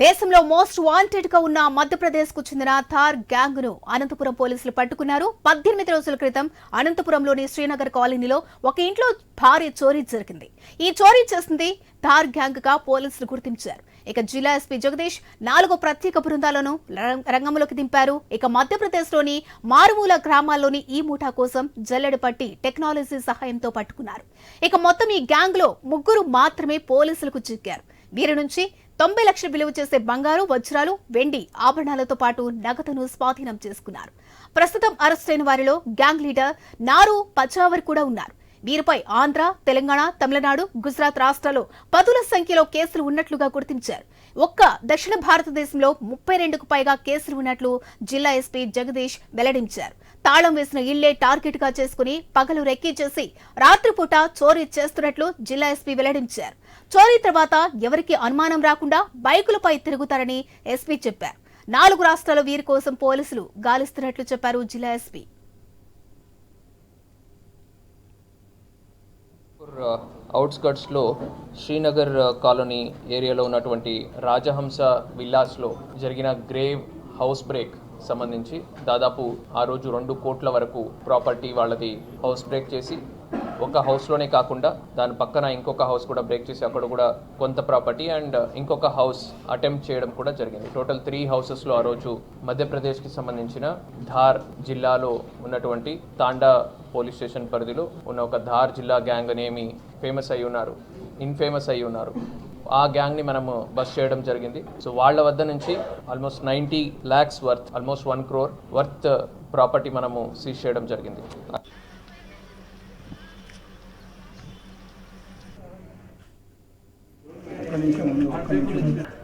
దేశంలో most wanted గా ఉన్న మధ్యప్రదేశ్ కు చెందిన థార్ గ్యాంగ్ ను అనంతపురం పోలీసులు పట్టుకున్నారు. 18 రోజుల క్రితం అనంతపురంలోని శ్రీనగర్ కాలనీలో ఒక ఇంట్లో భారీ చోరీ జరిగింది. ఈ చోరీ చేసింది థార్ గ్యాంగ్ గా పోలీసులు గుర్తించారు. ఇక జిల్లా ఎస్పీ జగదీష్ 4 ప్రత్యేక బృందాలను రంగంలోకి దింపారు. ఇక మధ్యప్రదేశ్ లోని మారుమూల గ్రామాల్లోని ఈ ముఠా కోసం జల్లెడపట్టి టెక్నాలజీ సహాయంతో పట్టుకున్నారు. ఇక మొత్తం ఈ గ్యాంగ్ లో 3 మాత్రమే పోలీసులకు చిక్కారు. వీరి నుంచి 90 లక్షలు విలువ చేసే బంగారు, వజ్రాలు, వెండి ఆభరణాలతో పాటు నగదును స్వాధీనం చేసుకున్నారు. ప్రస్తుతం అరెస్టైన వారిలో గ్యాంగ్ లీడర్ నారు పచావర్ కూడా ఉన్నారు. వీరిపై ఆంధ్ర, తెలంగాణ, తమిళనాడు, గుజరాత్ రాష్ట్రాల్లో పదుల సంఖ్యలో కేసులు ఉన్నట్లుగా గుర్తించారు. ఒక్క దక్షిణ భారతదేశంలో 32కు పైగా కేసులు ఉన్నట్లు జిల్లా ఎస్పీ జగదీష్ వెల్లడించారు. తాళం వేసిన ఇళ్లే టార్గెట్ గా చేసుకుని పగలు రెక్కీ చేసి రాత్రిపూట చోరీ చేస్తున్నట్లు జిల్లా ఎస్పీ వెల్లడించారు. చోరీ తర్వాత ఎవరికి అనుమానం రాకుండా బైకులపై తిరుగుతారని ఎస్పీ చెప్పారు. 4 రాష్ట్రాల్లో వీరి కోసం పోలీసులు గాలిస్తున్నట్లు చెప్పారు జిల్లా ఎస్పీ. అవుట్స్కట్స్లో శ్రీనగర్ కాలనీ ఏరియాలో ఉన్నటువంటి రాజహంస విల్లాస్లో జరిగిన గ్రేవ్ హౌస్ బ్రేక్ సంబంధించి దాదాపు ఆ రోజు 2 కోట్ల వరకు ప్రాపర్టీ వాళ్ళది హౌస్ బ్రేక్ చేసి ఒక హౌస్లోనే కాకుండా దాని పక్కన ఇంకొక హౌస్ కూడా బ్రేక్ చేసి అక్కడ కూడా కొంత ప్రాపర్టీ అండ్ ఇంకొక హౌస్ అటెంప్ట్ చేయడం కూడా జరిగింది. టోటల్ 3 హౌసెస్లో ఆ రోజు మధ్యప్రదేశ్కి సంబంధించిన ధార్ జిల్లాలో ఉన్నటువంటి తాండా పోలీస్ స్టేషన్ పరిధిలో ఉన్న ఒక ధార్ జిల్లా గ్యాంగ్ అనేమి ఇన్ఫేమస్ అయి ఉన్నారు. ఆ గ్యాంగ్ని మనము బస్ చేయడం జరిగింది. సో వాళ్ళ వద్ద నుంచి almost 90 lakhs worth, almost 1 crore worth property మనము సీజ్ చేయడం జరిగింది.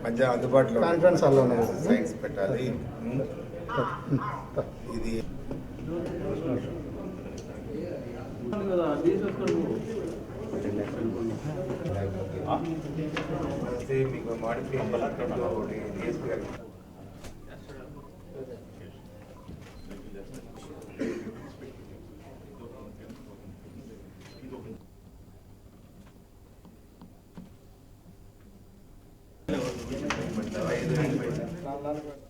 మధ్య అందుబాటులో కాన్ఫరెన్స్ హాల్లోనే సైన్స్ పెట్టాలి. ఇది మీకు మాడిఫికేషన్ డిఎస్పీ గారు ఐదు